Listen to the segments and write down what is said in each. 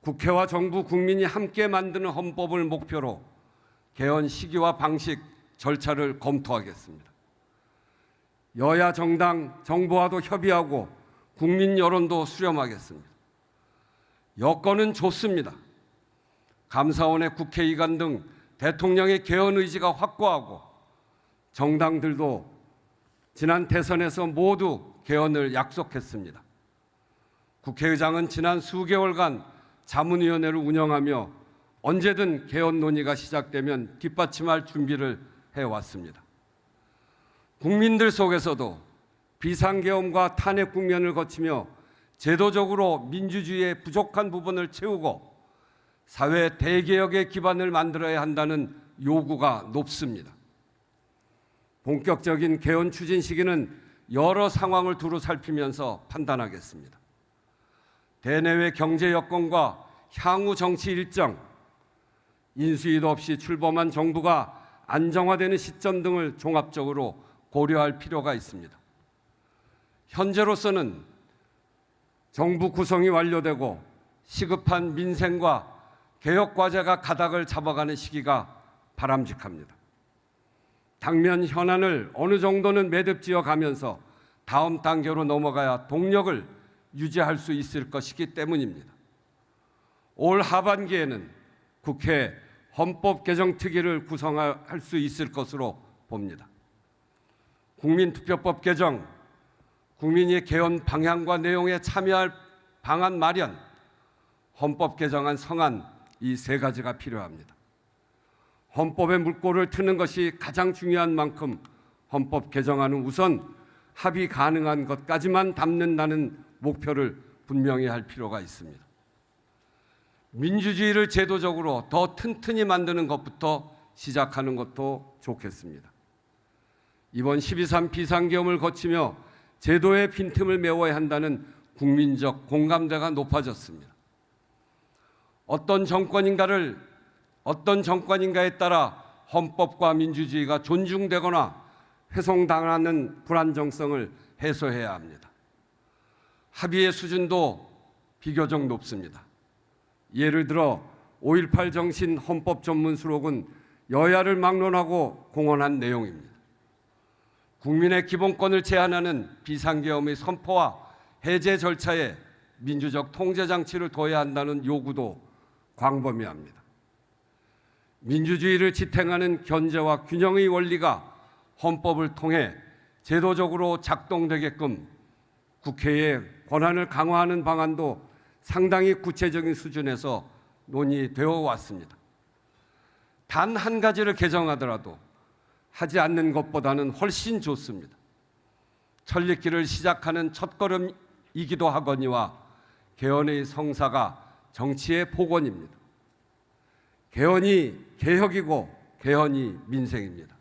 국회와 정부, 국민이 함께 만드는 헌법을 목표로 개헌 시기와 방식, 절차를 검토하겠습니다. 여야 정당, 정부와도 협의하고 국민 여론도 수렴하겠습니다. 여건은 좋습니다. 감사원의 국회 이관 등 대통령의 개헌 의지가 확고하고 정당들도 지난 대선에서 모두 개헌을 약속했습니다. 국회의장은 지난 수개월간 자문위원회를 운영하며 언제든 개헌 논의가 시작되면 뒷받침할 준비를 해왔습니다. 국민들 속에서도 비상계엄과 탄핵 국면을 거치며 제도적으로 민주주의의 부족한 부분을 채우고 사회 대개혁의 기반을 만들어야 한다는 요구가 높습니다. 본격적인 개헌 추진 시기는 여러 상황을 두루 살피면서 판단하겠습니다. 대내외 경제 여건과 향후 정치 일정, 인수위도 없이 출범한 정부가 안정화되는 시점 등을 종합적으로 고려할 필요가 있습니다. 현재로서는 정부 구성이 완료되고 시급한 민생과 개혁 과제가 가닥을 잡아가는 시기가 바람직합니다. 당면 현안을 어느 정도는 매듭지어 가면서 다음 단계로 넘어가야 동력을 유지할 수 있을 것이기 때문입니다. 올 하반기에는 국회 헌법 개정 특위를 구성할 수 있을 것으로 봅니다. 국민투표법 개정, 국민이 개헌 방향과 내용에 참여할 방안 마련, 헌법 개정안 성안, 이 세 가지가 필요합니다. 헌법의 물꼬를 트는 것이 가장 중요한 만큼 헌법 개정안은 우선 합의 가능한 것까지만 담는다는 목표를 분명히 할 필요가 있습니다. 민주주의를 제도적으로 더 튼튼히 만드는 것부터 시작하는 것도 좋겠습니다. 이번 12.3 비상계엄을 거치며 제도의 빈틈을 메워야 한다는 국민적 공감대가 높아졌습니다. 어떤 정권인가에 따라 헌법과 민주주의가 존중되거나 훼손당하는 불안정성을 해소해야 합니다. 합의의 수준도 비교적 높습니다. 예를 들어 5.18 정신 헌법 전문 수록은 여야를 막론하고 공언한 내용입니다. 국민의 기본권을 제한하는 비상계엄의 선포와 해제 절차에 민주적 통제 장치를 둬야 한다는 요구도 광범위합니다. 민주주의를 지탱하는 견제와 균형의 원리가 헌법을 통해 제도적으로 작동되게끔 국회의 권한을 강화하는 방안도 상당히 구체적인 수준에서 논의되어 왔습니다. 단 한 가지를 개정하더라도 하지 않는 것보다는 훨씬 좋습니다. 천리길을 시작하는 첫걸음이기도 하거니와 개헌의 성사가 정치의 복원입니다. 개헌이 개혁이고 개헌이 민생입니다.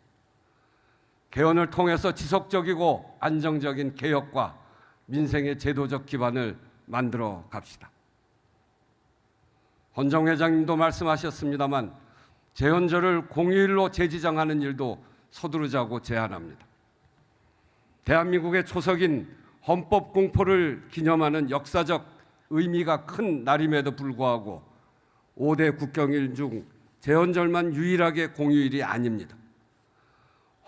개헌을 통해서 지속적이고 안정적인 개혁과 민생의 제도적 기반을 만들어 갑시다. 헌정 회장님도 말씀하셨습니다만 제헌절을 공휴일로 재지정하는 일도 서두르자고 제안합니다. 대한민국의 초석인 헌법 공포를 기념하는 역사적 의미가 큰 날임에도 불구하고 5대 국경일 중 제헌절만 유일하게 공휴일이 아닙니다.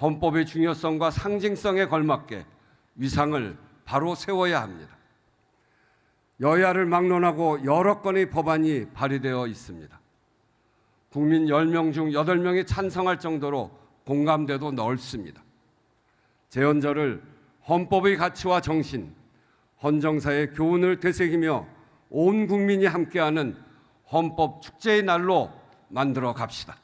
헌법의 중요성과 상징성에 걸맞게 위상을 바로 세워야 합니다. 여야를 막론하고 여러 건의 법안이 발의되어 있습니다. 국민 10명 중 8명이 찬성할 정도로 공감대도 넓습니다. 제헌절을 헌법의 가치와 정신, 헌정사의 교훈을 되새기며 온 국민이 함께하는 헌법 축제의 날로 만들어 갑시다.